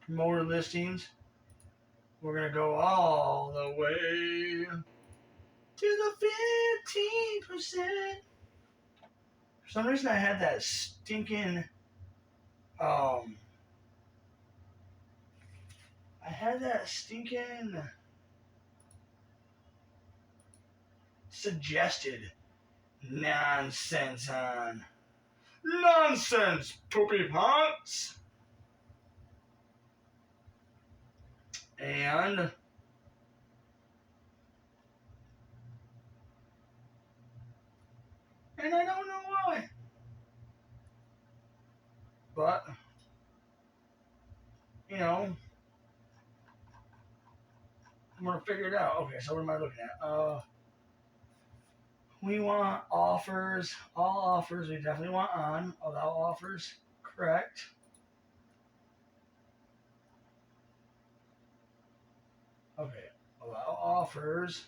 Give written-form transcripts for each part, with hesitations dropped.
Promoted listings. We're gonna go all the way to the 15%. For some reason, I had that stinking um. I had that stinking suggested nonsense on. Nonsense, poopy pants! And I don't know why. But, you know, I'm gonna figure it out. Okay, so what am I looking at? We want offers. All offers we definitely want on. Allow offers. Correct. Okay. Allow offers.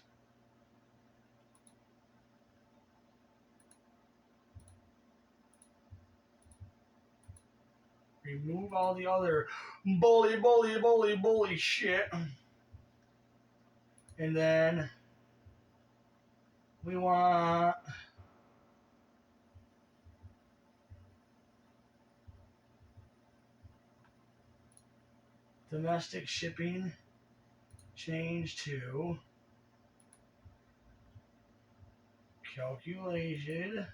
Remove all the other bully shit. And then we want domestic shipping change to calculated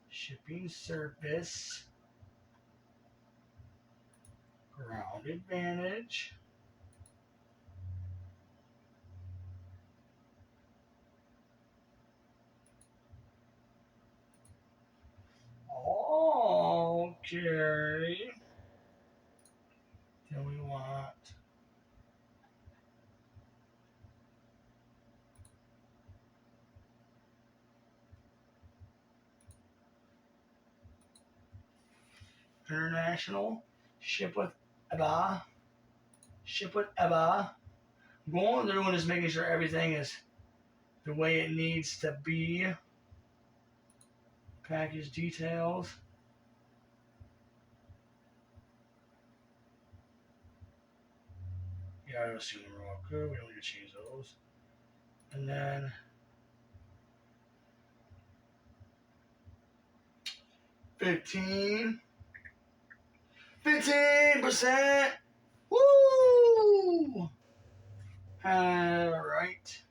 shipping service ground advantage. Okay. Then we want international ship with EBA. Ship with EBA. What they're doing is making sure everything is the way it needs to be. Package details. Yeah, I assume we're all good. We don't need to change those. And then 15. 15%. Woo! Alright.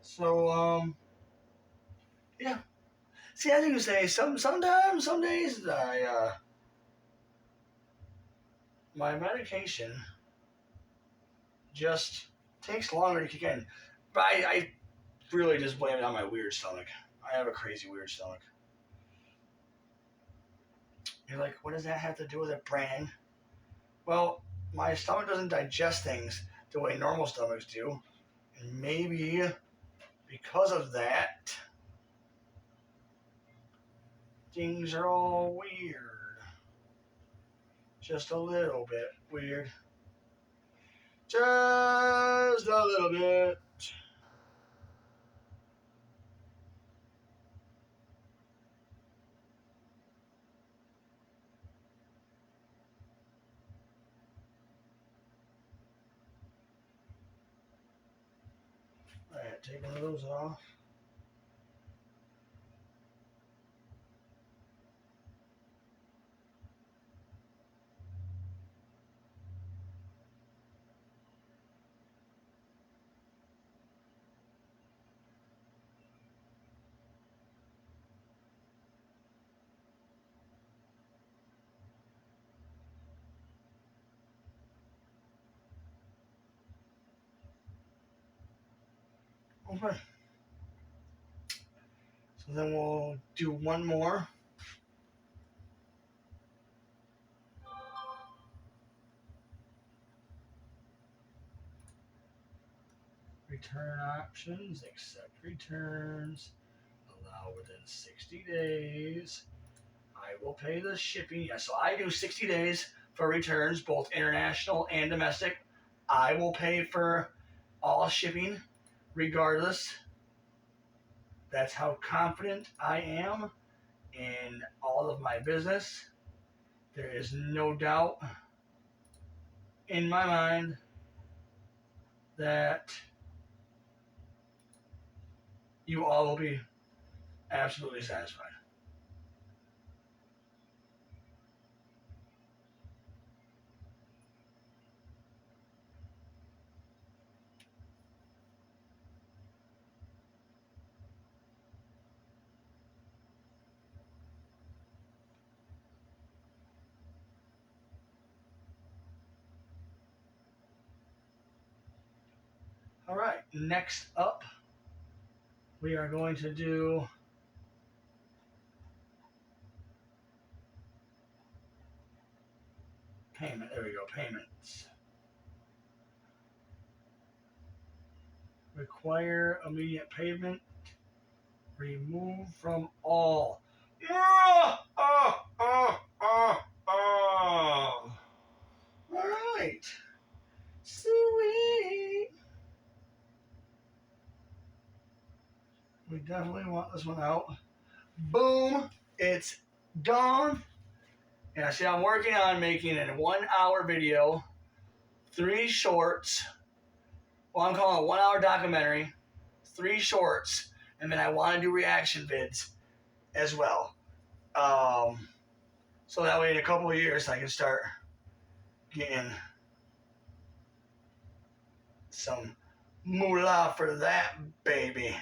So, yeah. See, as you can say, sometimes, some days, my medication just takes longer to kick in. But I really just blame it on my weird stomach. I have a crazy weird stomach. You're like, what does that have to do with it, Brandon? Well, my stomach doesn't digest things the way normal stomachs do. And maybe because of that, things are all weird. Just a little bit weird. Just a little bit. Alright, take one of those off. Okay. So then we'll do one more. Return options, accept returns, allow within 60 days. I will pay the shipping. Yeah, so I do 60 days for returns, both international and domestic. I will pay for all shipping regardless. That's how confident I am in all of my business. There is no doubt in my mind that you all will be absolutely satisfied. All right, next up, we are going to do payment. There we go, payments. Require immediate payment. Remove from all. All right. Sweet. We definitely want this one out. Boom. It's gone. Yeah, see, I'm working on making a 1 hour video, 3 shorts. Well, I'm calling it a 1 hour documentary, 3 shorts, and then I want to do reaction vids as well. So that way in a couple of years I can start getting some moolah for that baby.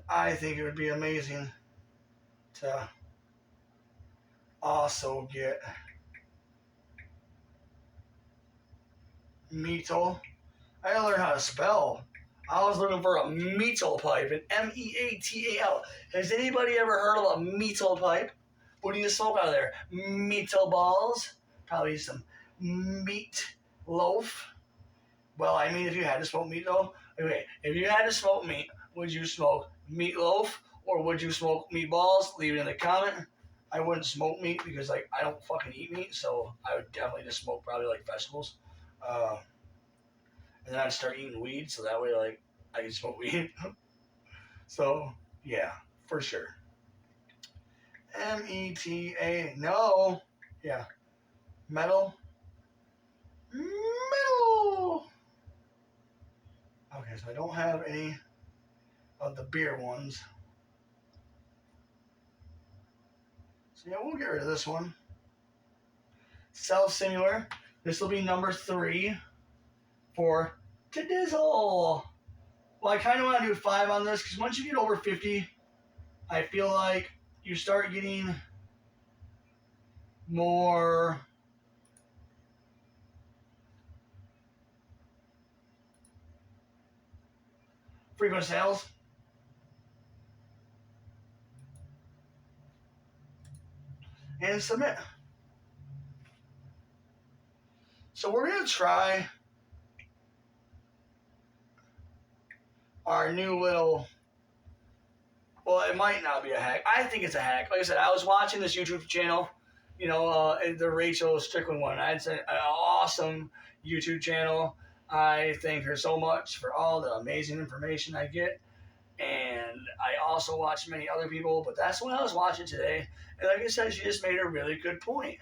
I think it would be amazing to also get metal. I gotta learn how to spell. I was looking for a metal pipe, an M-E-A-T-A-L. Has anybody ever heard of a metal pipe? What do you smoke out of there? Metal balls? Probably some meat loaf. Well, I mean, if you had to smoke meat, though, okay, if you had to smoke meat, would you smoke meatloaf or would you smoke meatballs? Leave it in the comment. I wouldn't smoke meat because, like, I don't fucking eat meat, so I would definitely just smoke probably like vegetables. And then I'd start eating weed, so that way, like, I can smoke weed. So, yeah, for sure. M-E-T-A, no. Yeah. Metal. Metal. Okay, so I don't have any of the beer ones. So, yeah, we'll get rid of this one. Self-similar. This will be number 3 for Tadizzle. Well, I kind of want to do 5 on this because once you get over 50, I feel like you start getting more frequent sales. And submit. So we're going to try our new little, well, it might not be a hack. I think it's a hack. Like I said, I was watching this YouTube channel, you know, the Rachel Strickland one. I'd say an awesome YouTube channel. I thank her so much for all the amazing information I get. And I also watch many other people, but that's what I was watching today. And like I said, she just made a really good point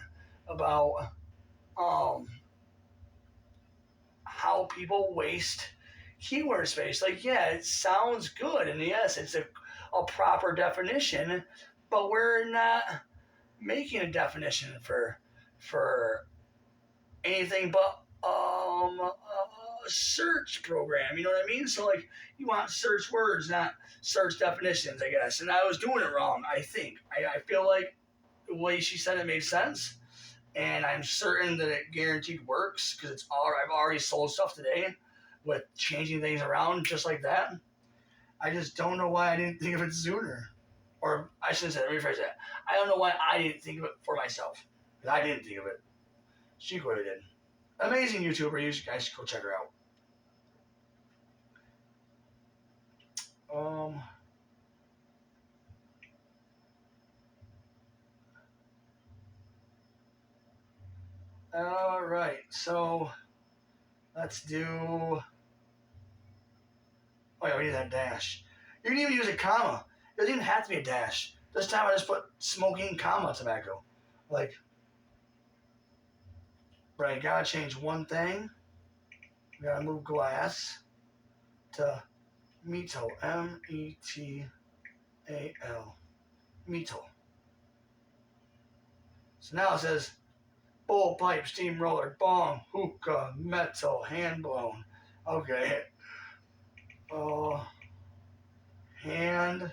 about how people waste keyword space. Like, yeah, it sounds good, and yes, it's a proper definition, but we're not making a definition for anything but a search program. You know what I mean? So, like, you want search words, not search definitions, I guess. And I was doing it wrong, I think. I feel like the way she said it made sense, and I'm certain that it guaranteed works because I've already sold stuff today with changing things around just like that. I just don't know why I didn't think of it sooner. Or I shouldn't say that, rephrase that. I don't know why I didn't think of it for myself. Because I didn't think of it. She clearly did. Amazing YouTuber. You guys should go check her out. All right. So let's do. Oh yeah, we need that dash. You can even use a comma. It doesn't even have to be a dash. This time I just put smoking comma tobacco. Like, But I gotta change one thing. We gotta move glass to metal. METAL. Metal. So now it says bowl, pipe, steamroller, bong, hookah, metal, hand blown. Okay. Hand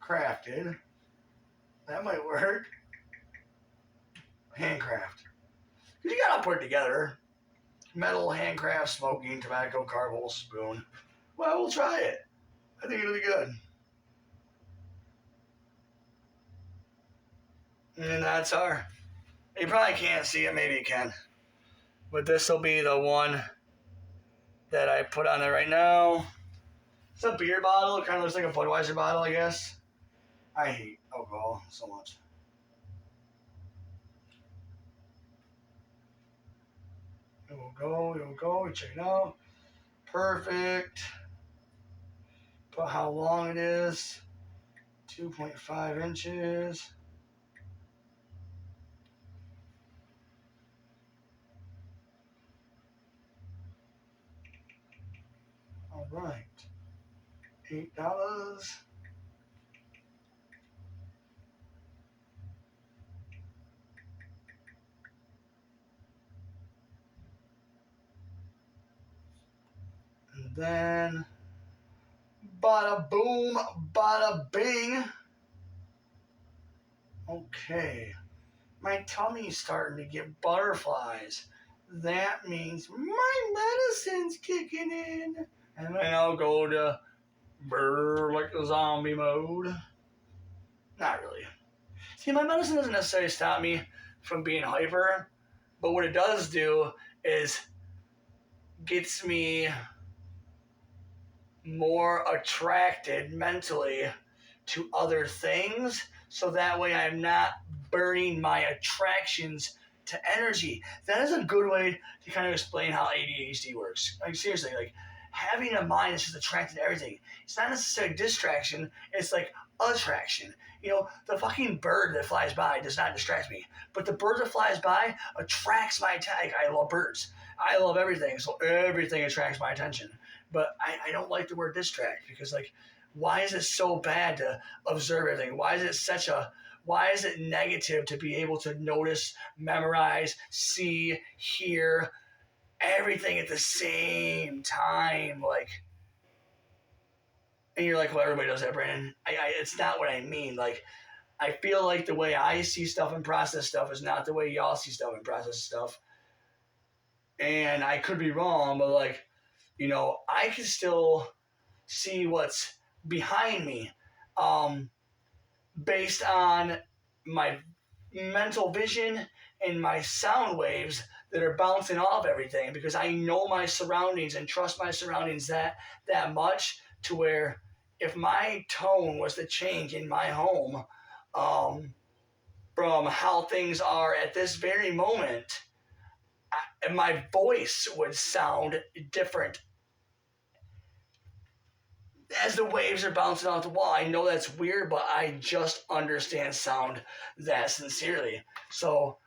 crafted. That might work. Handcraft. Because you gotta put it together. Metal, handcraft, smoking, tobacco, carbowl, spoon. Well, we'll try it. I think it'll be good. And that's our. You probably can't see it, maybe you can. But this will be the one that I put on there right now. It's a beer bottle. It kind of looks like a Budweiser bottle, I guess. I hate alcohol so much. It will go. We check it out. Perfect. Put how long it is. 2.5 inches. All right. $8. And then bada boom, bada bing. Okay. My tummy's starting to get butterflies. That means my medicine's kicking in. And then I'll go to brr like a zombie mode. Not really. See, my medicine doesn't necessarily stop me from being hyper, but what it does do is gets me more attracted mentally to other things, so that way I'm not burning my attractions to energy. That is a good way to kind of explain how ADHD works. Like, seriously, like, having a mind that's just attracted to everything. It's not necessarily distraction, it's like attraction. You know, the fucking bird that flies by does not distract me, but the bird that flies by attracts my attention. I love birds. I love everything, so everything attracts my attention. But I don't like the word distract, because, like, why is it so bad to observe everything? Why is it negative to be able to notice, memorize, see, hear everything at the same time? Like, and you're like, well, everybody does that, Brandon. It's not what I mean. Like, I feel like the way I see stuff and process stuff is not the way y'all see stuff and process stuff. And I could be wrong, but, like, you know, I can still see what's behind me, based on my mental vision and my sound waves that are bouncing off everything, because I know my surroundings and trust my surroundings that much, to where if my tone was to change in my home, from how things are at this very moment, my voice would sound different as the waves are bouncing off the wall. I know that's weird, but I just understand sound that sincerely. So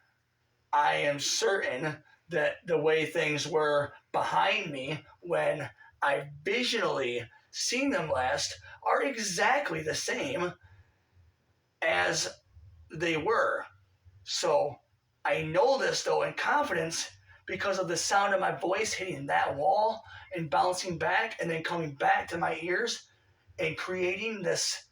I am certain that the way things were behind me when I visually seen them last are exactly the same as they were. So I know this, though, in confidence, because of the sound of my voice hitting that wall and bouncing back and then coming back to my ears and creating this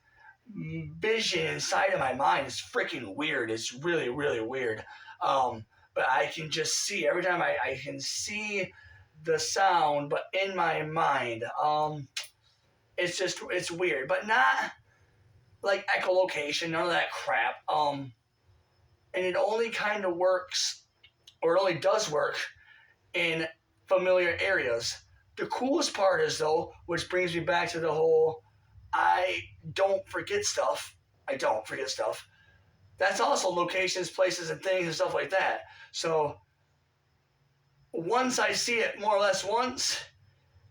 vision inside of my mind. It's freaking weird. It's really, really weird. But I can just see, every time I can see the sound, but in my mind. It's weird, but not like echolocation, none of that crap. And it only kind of works, or it only does work, in familiar areas. The coolest part is, though, which brings me back to the whole I don't forget stuff. That's also locations, places, and things and stuff like that. So once I see it more or less once,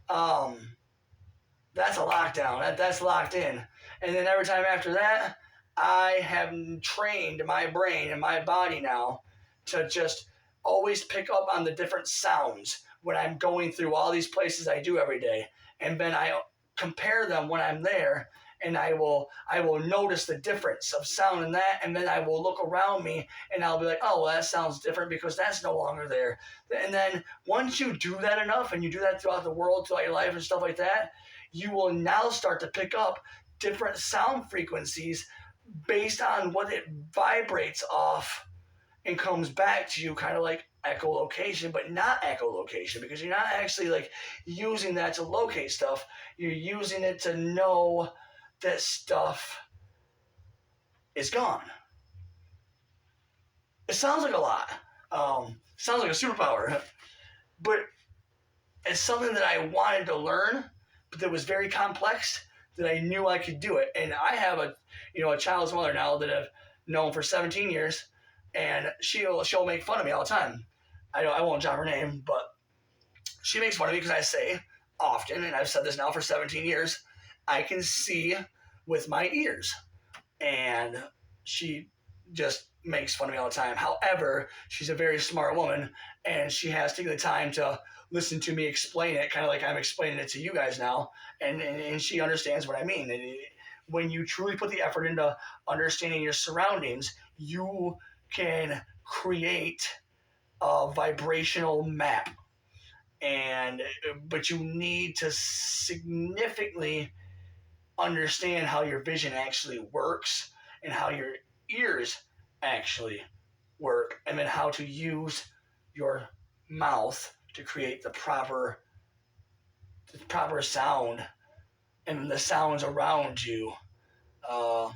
that's a lockdown. That's locked in. And then every time after that, I have trained my brain and my body now to just always pick up on the different sounds when I'm going through all these places I do every day. And then I compare them when I'm there, and I will notice the difference of sound in that, and then I will look around me and I'll be like, oh, well, that sounds different because that's no longer there. And then once you do that enough, and you do that throughout the world, throughout your life and stuff like that, you will now start to pick up different sound frequencies based on what it vibrates off and comes back to you, kind of like echolocation, but not echolocation, because you're not actually like using that to locate stuff. You're using it to know that stuff is gone. It sounds like a lot. Sounds like a superpower, but it's something that I wanted to learn, but that was very complex, that I knew I could do it. And I have a child's mother now that I've known for 17 years, and she'll make fun of me all the time. I won't drop her name, but she makes fun of me because I say often, and I've said this now for 17 years, I can see with my ears. And she just makes fun of me all the time. However, she's a very smart woman, and she has taken the time to listen to me explain it, kind of like I'm explaining it to you guys now, and she understands what I mean. And when you truly put the effort into understanding your surroundings, you can create a vibrational map. But you need to significantly understand how your vision actually works and how your ears actually work, and then how to use your mouth to create the proper sound and the sounds around you. I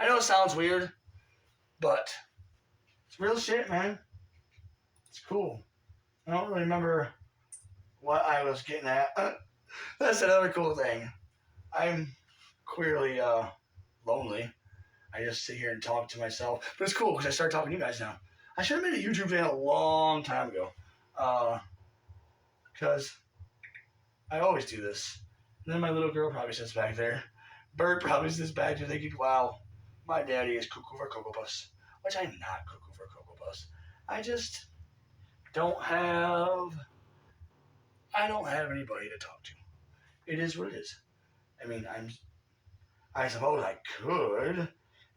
know it sounds weird, but it's real shit, man. It's cool. I don't really remember what I was getting at. That's another cool thing. I'm clearly lonely. I just sit here and talk to myself. But it's cool because I started talking to you guys now. I should have made a YouTube channel a long time ago. Because I always do this. And then my little girl probably sits back there. Bert probably sits back there thinking, wow, my daddy is cuckoo for Cocoa Puffs. Which I'm not cuckoo for Cocoa Puffs. I just don't have anybody to talk to. It is what it is. I mean, I suppose I could.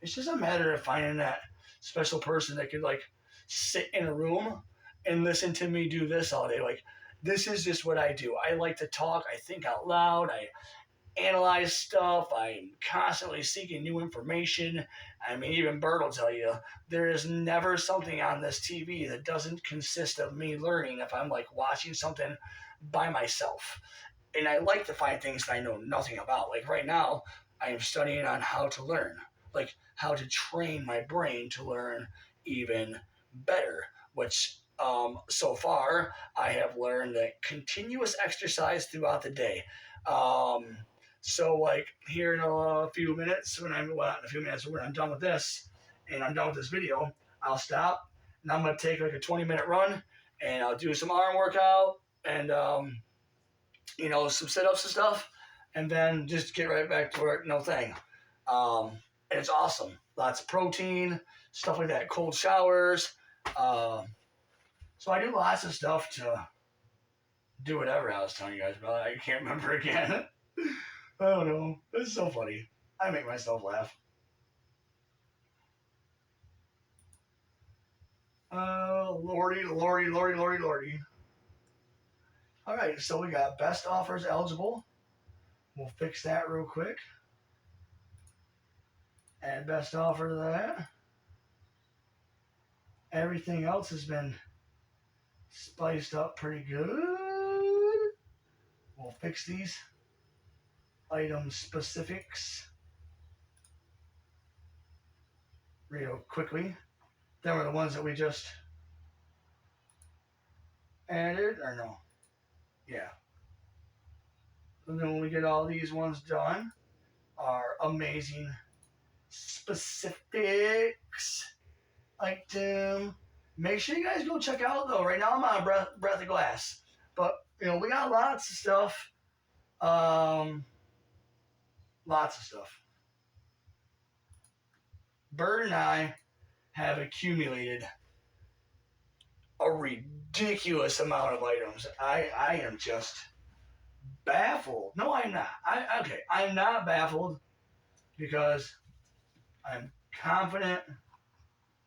It's just a matter of finding that special person that could like sit in a room and listen to me do this all day. Like, this is just what I do. I like to talk. I think out loud. I analyze stuff. I'm constantly seeking new information. I mean, even Bert will tell you, there is never something on this TV that doesn't consist of me learning if I'm like watching something by myself. And I like to find things that I know nothing about. Like right now, I am studying on how to learn, like how to train my brain to learn even better, which so far I have learned that continuous exercise throughout the day. So like here in a few minutes, when I'm done with this and I'm done with this video, I'll stop and I'm going to take like a 20-minute run, and I'll do some arm workout and some sit-ups and stuff, and then just get right back to work, no thing. And it's awesome. Lots of protein, stuff like that, cold showers. So I do lots of stuff to do whatever I was telling you guys about. I can't remember again. I don't know. It's so funny. I make myself laugh. Lordy. All right, so we got best offers eligible. We'll fix that real quick. Add best offer to that. Everything else has been spiced up pretty good. We'll fix these item specifics real quickly. Then were the ones that we just added, or no? Yeah. And then when we get all these ones done, our amazing specifics item. Make sure you guys go check out though. Right now I'm on Breath of Glass, but we got lots of stuff. Lots of stuff. Bird and I have accumulated a ridiculous amount of items. I am just baffled. No, I'm not. I'm not baffled because I'm confident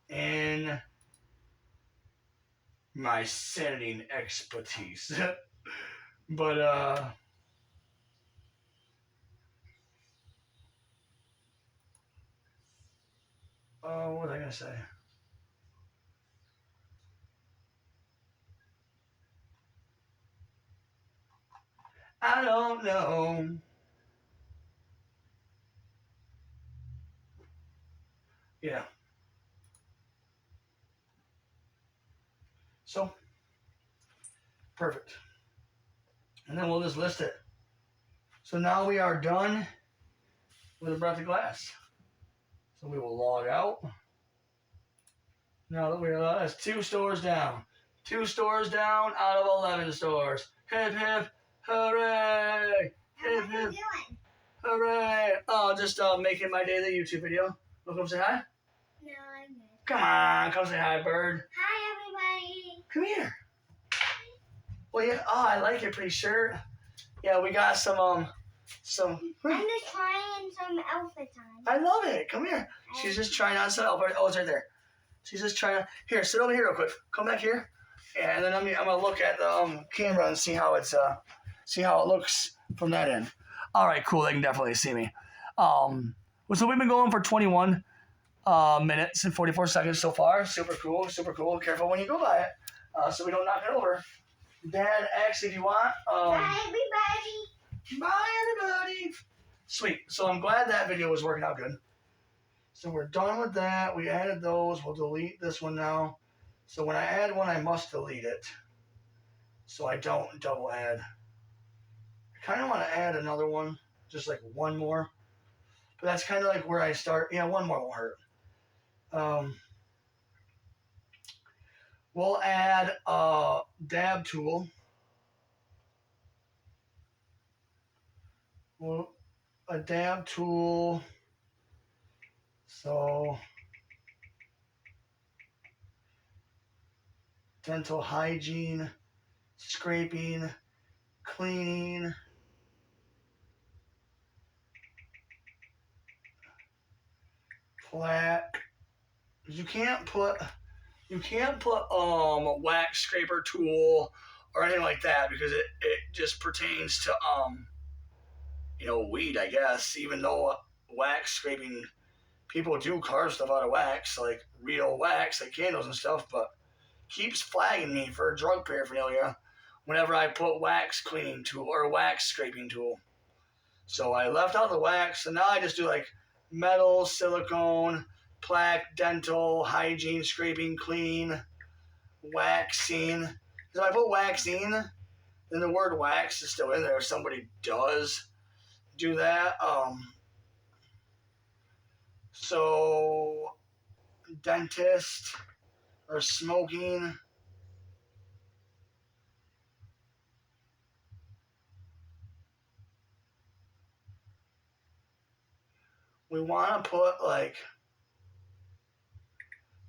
in my sending expertise. But oh, what was I gonna say? I don't know. Yeah. So perfect. And then we'll just list it. So now we are done with a breath of glass. So we will log out. Now that we are, that's 2 stores down. 2 stores down out of 11 stores. Hip hip, hooray! Hip hip, hooray! Oh, just making my daily YouTube video. Wanna come say hi? No, I'm good. Come on, come say hi, bird. Hi, everybody. Come here. Well, yeah. Oh, I like your pretty shirt. Yeah, we got some. I'm just trying some outfits on. I love it. Come here. She's just trying on some. Oh, it's right there. She's just trying to. Here, sit over here real quick. Come back here. Yeah, and then I'm gonna look at the camera and see how it looks from that end. All right, cool. They can definitely see me. So we've been going for 21 minutes and 44 seconds so far. Super cool. Super cool. Careful when you go by it, so we don't knock it over. Dad, actually, if you want. Bye, everybody. Bye, everybody. Sweet. So I'm glad that video was working out good. So we're done with that. We added those. We'll delete this one now. So when I add one, I must delete it. So I don't double add. I kind of want to add another one. Just like one more. But that's kind of like where I start. Yeah, one more won't hurt. We'll add a dab tool. A dab tool. So dental hygiene, scraping, cleaning, plaque. You can't put wax scraper tool or anything like that because it just pertains to weed, I guess. Even though wax scraping people do carve stuff out of wax, like real wax, like candles and stuff, but keeps flagging me for drug paraphernalia whenever I put wax cleaning tool or wax scraping tool. So I left out the wax, and now I just do like metal, silicone, plaque, dental, hygiene, scraping, clean, waxing. Because if I put waxing, then the word wax is still in there if somebody does do that. So dentist or smoking. We want to put like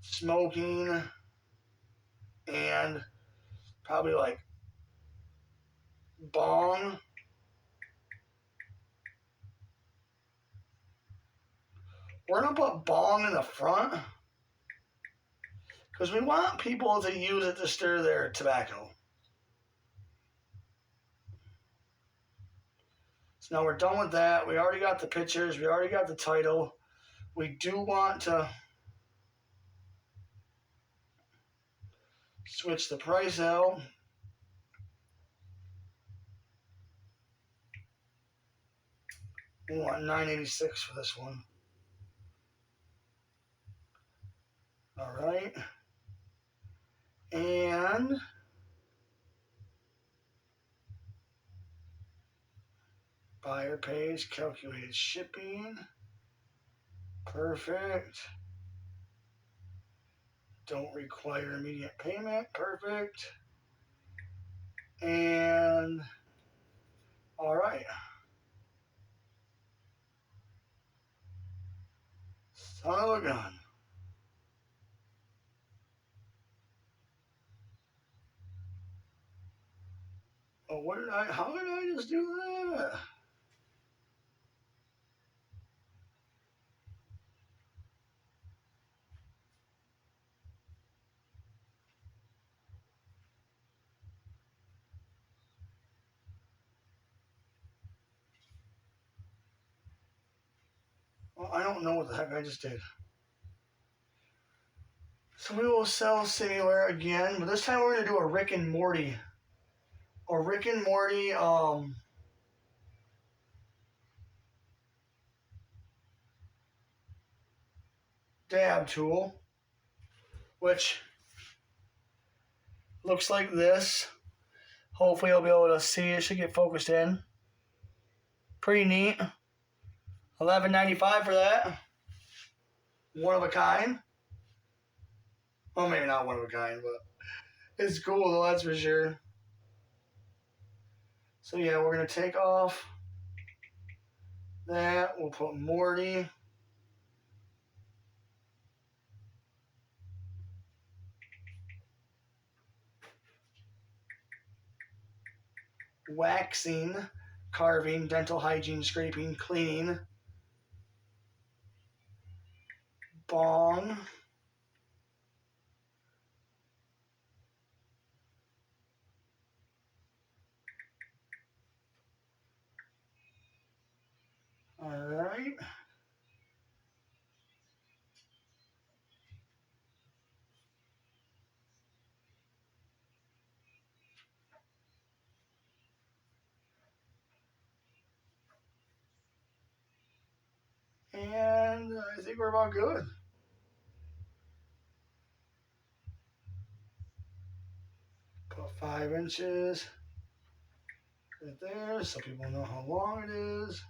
smoking and probably like bong. We're going to put bong in the front because we want people to use it to stir their tobacco. So now we're done with that. We already got the pictures. We already got the title. We do want to switch the price out. We want $9.86 for this one. All right. And buyer pays, calculated shipping. Perfect. Don't require immediate payment. Perfect. And all right. Son of a gun. Oh, how did I just do that? Well, I don't know what the heck I just did. So we will sell Simulator again, but this time we're going to do a Rick and Morty. A Rick and Morty, dab tool, which looks like this. Hopefully you'll be able to see it. Should get focused in. Pretty neat. $11.95 for that. One of a kind. Well, maybe not one of a kind, but it's cool though, that's for sure. So yeah, we're going to take off that. We'll put Morty. Waxing, carving, dental hygiene, scraping, cleaning. Bong. Alright. And I think we're about good. Put 5 inches right there so people know how long it is.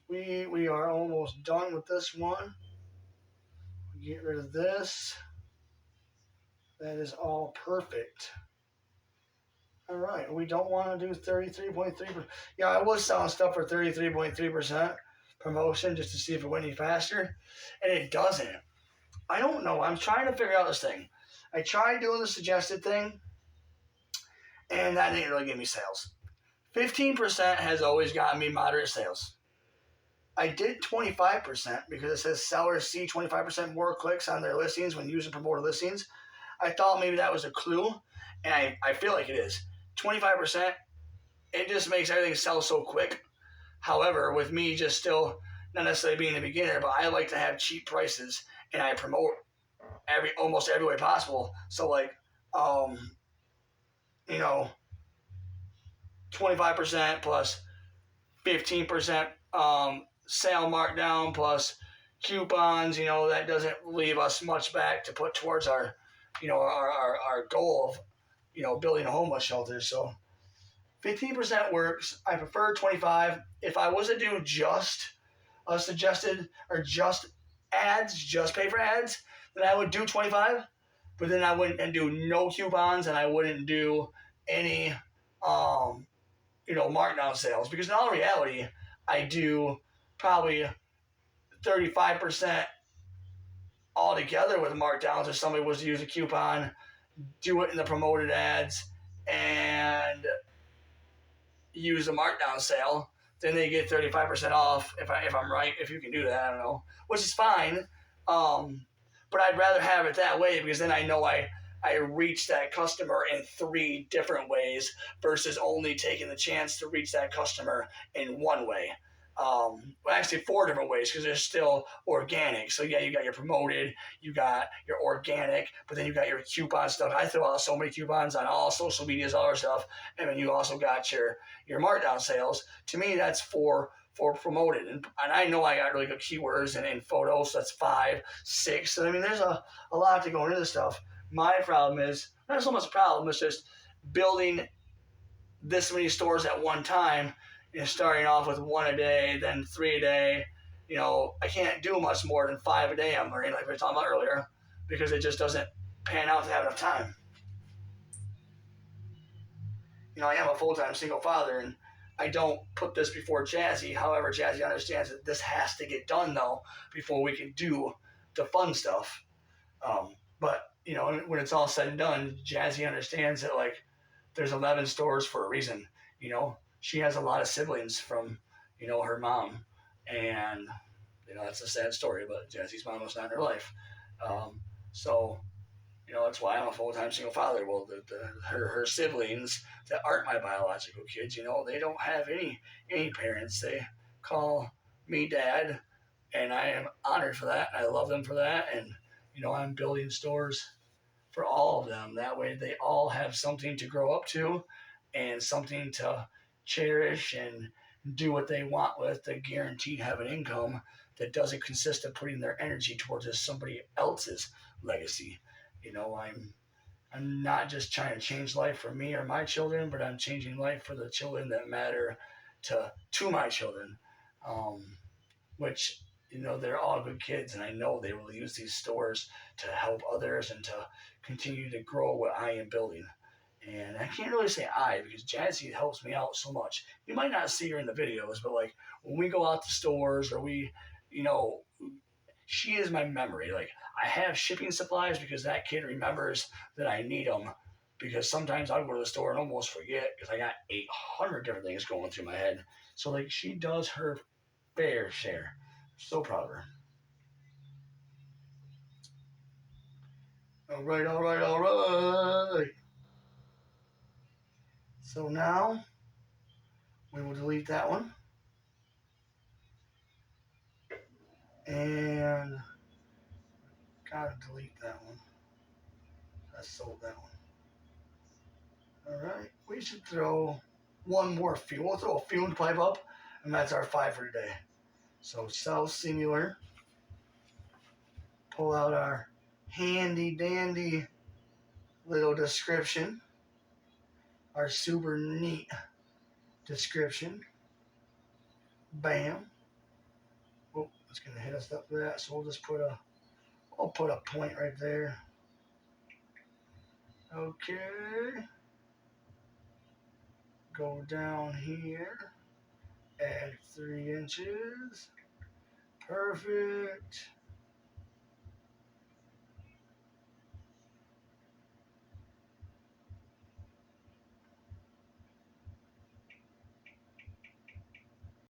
Sweet, we are almost done with this one. Get rid of this. That is all perfect. All right, we don't want to do 33.3%. Yeah, I was selling stuff for 33.3% promotion just to see if it went any faster, and it doesn't. I don't know. I'm trying to figure out this thing. I tried doing the suggested thing, and that didn't really give me sales. 15% has always gotten me moderate sales. I did 25% because it says sellers see 25% more clicks on their listings when using promoted listings. I thought maybe that was a clue, and I feel like it is. 25%, it just makes everything sell so quick. However, with me just still not necessarily being a beginner, but I like to have cheap prices, and I promote almost every way possible. So like, 25% plus 15% sale markdown plus coupons, that doesn't leave us much back to put towards our goal of, building a homeless shelter. So 15% works. I prefer 25. If I was to do just a suggested or just ads, just pay for ads, then I would do 25. But then I wouldn't do no coupons, and I wouldn't do any markdown sales, because in all reality, I do probably 35% altogether with markdowns. If somebody was to use a coupon, do it in the promoted ads, and use a markdown sale, then they get 35% off. If I'm right, if you can do that, I don't know, which is fine. But I'd rather have it that way, because then I know I reach that customer in 3 different ways versus only taking the chance to reach that customer in one way. Well, actually 4 different ways, because they're still organic. So yeah, you got your promoted, you got your organic, but then you got your coupon stuff. I throw out so many coupons on all social medias, all our stuff, and then you also got your markdown sales. To me, that's for promoted, and I know I got really good keywords and photos. So that's 5, 6. So I mean, there's a lot to go into this stuff. My problem is not so much a problem. It's just building this many stores at one time. Starting off with 1 a day, then 3 a day, you know, I can't do much more than 5 a day. I'm learning, like we were talking about earlier, because it just doesn't pan out to have enough time. You know, I am a full-time single father, and I don't put this before Jazzy. However, Jazzy understands that this has to get done though before we can do the fun stuff. But you know, when it's all said and done, Jazzy understands that like there's 11 stores for a reason. You know, she has a lot of siblings from, you know, her mom, and you know that's a sad story. But Jazzy's mom was not in her life, so you know that's why I'm a full-time single father. Well, her siblings that aren't my biological kids, you know, they don't have any parents. They call me dad, and I am honored for that. I love them for that, and you know I'm building stores for all of them. That way, they all have something to grow up to and something to cherish and do what they want with to guaranteed have an income that doesn't consist of putting their energy towards somebody else's legacy. You know, I'm not just trying to change life for me or my children, but I'm changing life for the children that matter to my children. Um, which you know they're all good kids, and I know they will use these stores to help others and to continue to grow what I am building. And I can't really say I because Jazzy helps me out so much. You might not see her in the videos, but like when we go out to stores or we, you know, she is my memory. Like I have shipping supplies because that kid remembers that I need them. Because sometimes I go to the store and almost forget because I got 800 different things going through my head. So like she does her fair share. So proud of her. All right, all right, all right. So now we will delete that one. And gotta delete that one. I sold that one. All right. We should throw one more fume. We'll throw a fumed pipe up, and that's our 5 for today. So sell singular. Pull out our handy dandy little description. Our super neat description. Bam. Oh, it's gonna hit us up for that. So we'll just I'll put a point right there. Okay. Go down here. Add 3 inches. Perfect.